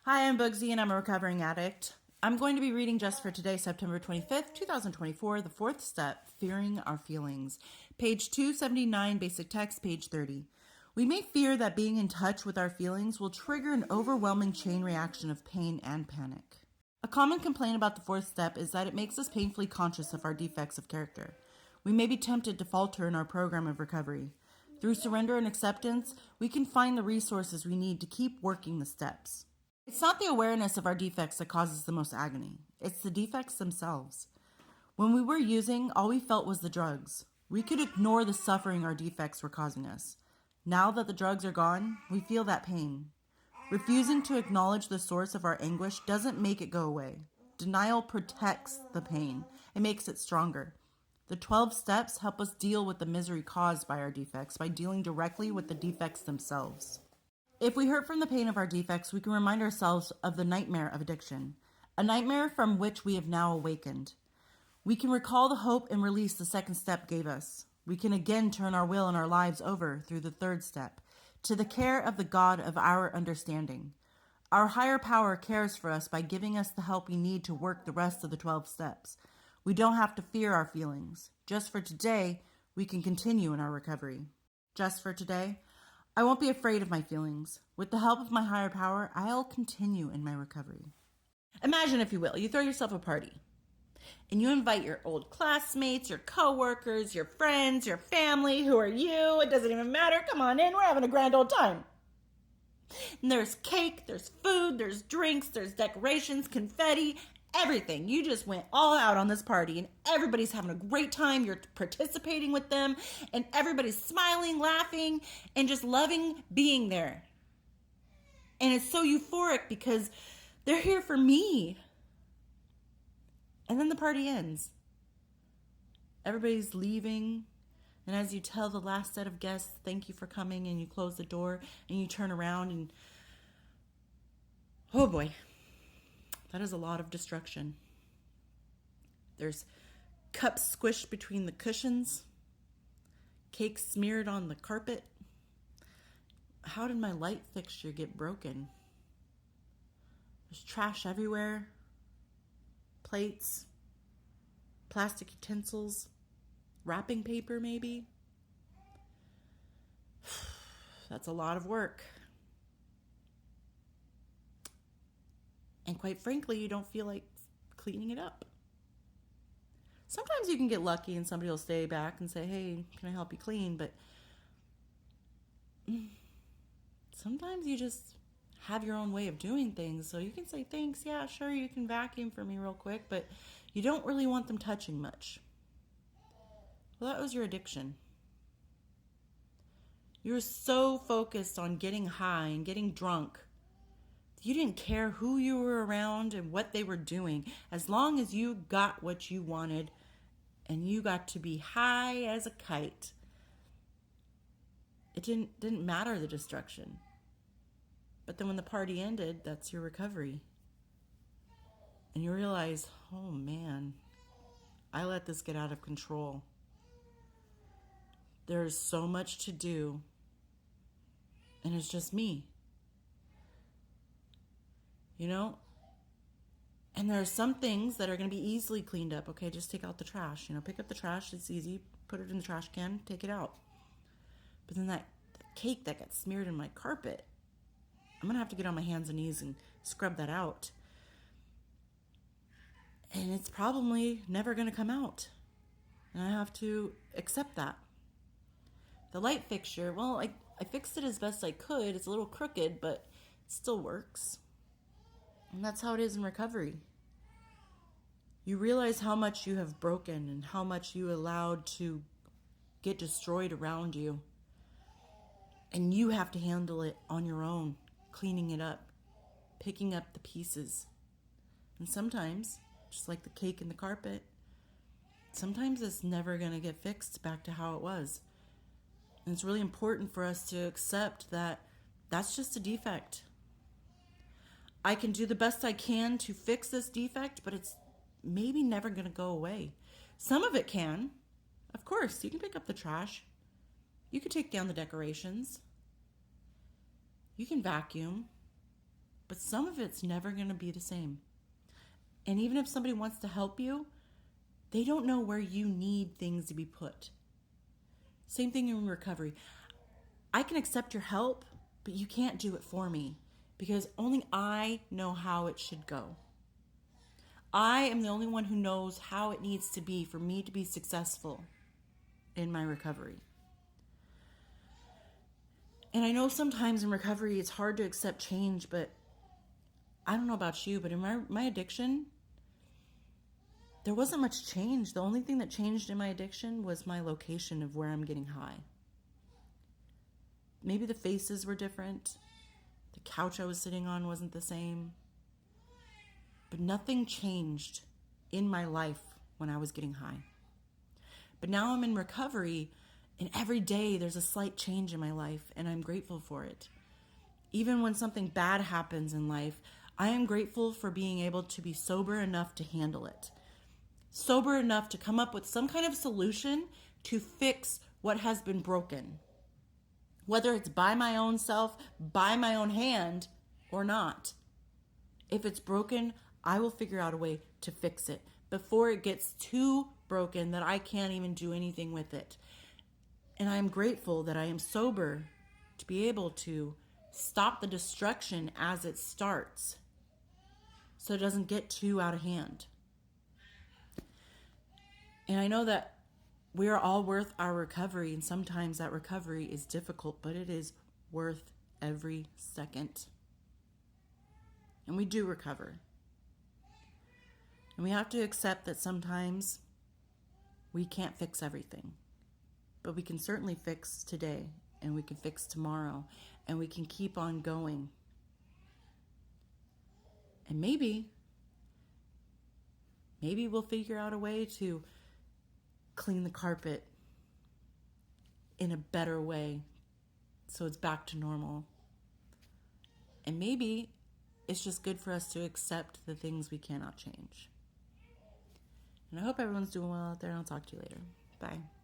Hi, I'm Bugsy and I'm a recovering addict. I'm going to be reading just for today, September 25th, 2024, the fourth step, Fearing Our Feelings. Page 279, basic text, page 30. We may fear that being in touch with our feelings will trigger an overwhelming chain reaction of pain and panic. A common complaint about the fourth step is that it makes us painfully conscious of our defects of character. We may be tempted to falter in our program of recovery. Through surrender and acceptance, we can find the resources we need to keep working the steps. It's not the awareness of our defects that causes the most agony. It's the defects themselves. When we were using, all we felt was the drugs. We could ignore the suffering our defects were causing us. Now that the drugs are gone, we feel that pain. Refusing to acknowledge the source of our anguish doesn't make it go away. Denial protects the pain. It makes it stronger. The 12 steps help us deal with the misery caused by our defects by dealing directly with the defects themselves. If we hurt from the pain of our defects, we can remind ourselves of the nightmare of addiction, a nightmare from which we have now awakened. We can recall the hope and release the second step gave us. We can again turn our will and our lives over through the third step, to the care of the God of our understanding. Our higher power cares for us by giving us the help we need to work the rest of the 12 steps. We don't have to fear our feelings. Just for today, we can continue in our recovery. Just for today, I won't be afraid of my feelings. With the help of my higher power, I'll continue in my recovery. Imagine, if you will, you throw yourself a party and you invite your old classmates, your coworkers, your friends, your family. Who are you? It doesn't even matter. Come on in. We're having a grand old time. And there's cake, there's food, there's drinks, there's decorations, confetti, everything. You just went all out on this party and everybody's having a great time. You're participating with them and everybody's smiling, laughing, and just loving being there. And it's so euphoric because they're here for me. And then the party ends. Everybody's leaving. And as you tell the last set of guests, thank you for coming, and you close the door and you turn around and, oh boy, that is a lot of destruction. There's cups squished between the cushions, cake smeared on the carpet. How did my light fixture get broken? There's trash everywhere. Plates, plastic utensils, wrapping paper maybe. That's a lot of work. And quite frankly, you don't feel like cleaning it up. Sometimes you can get lucky and somebody will stay back and say, hey, can I help you clean? But sometimes you just have your own way of doing things. So you can say, thanks, yeah, sure, you can vacuum for me real quick, but you don't really want them touching much. Well, that was your addiction. You were so focused on getting high and getting drunk. You didn't care who you were around and what they were doing, as long as you got what you wanted and you got to be high as a kite. It didn't matter the destruction. But then when the party ended, that's your recovery. And you realize, oh man, I let this get out of control. There's so much to do, and it's just me. You know? And there are some things that are going to be easily cleaned up. Okay, just take out the trash. Pick up the trash. It's easy. Put it in the trash can. Take it out. But then that cake that got smeared in my carpet, I'm going to have to get on my hands and knees and scrub that out. And it's probably never going to come out. And I have to accept that. The light fixture, well, I fixed it as best I could. It's a little crooked, but it still works. And that's how it is in recovery. You realize how much you have broken and how much you allowed to get destroyed around you. And you have to handle it on your own, cleaning it up, picking up the pieces. And sometimes, just like the cake and the carpet, sometimes it's never going to get fixed back to how it was. And it's really important for us to accept that that's just a defect. I can do the best I can to fix this defect, but it's maybe never going to go away. Some of it can. Of course, you can pick up the trash. You can take down the decorations. You can vacuum. but some of it's never going to be the same. And even if somebody wants to help you, they don't know where you need things to be put. Same thing in recovery. I can accept your help, but you can't do it for me because only I know how it should go. I am the only one who knows how it needs to be for me to be successful in my recovery. And I know sometimes in recovery it's hard to accept change, but I don't know about you, but in my addiction, there wasn't much change. The only thing that changed in my addiction was my location of where I'm getting high. Maybe the faces were different. The couch I was sitting on wasn't the same. But nothing changed in my life when I was getting high. But now I'm in recovery, and every day there's a slight change in my life, and I'm grateful for it. Even when something bad happens in life, I am grateful for being able to be sober enough to handle it. Sober enough to come up with some kind of solution to fix what has been broken. Whether it's by my own self, by my own hand, or not. If it's broken, I will figure out a way to fix it before it gets too broken that I can't even do anything with it. And I am grateful that I am sober to be able to stop the destruction as it starts so it doesn't get too out of hand. And I know that we are all worth our recovery, and sometimes that recovery is difficult, but it is worth every second. And we do recover. And we have to accept that sometimes we can't fix everything. But we can certainly fix today, and we can fix tomorrow, and we can keep on going. And maybe we'll figure out a way to clean the carpet in a better way so it's back to normal. And maybe it's just good for us to accept the things we cannot change. And I hope everyone's doing well out there, and I'll talk to you later. Bye.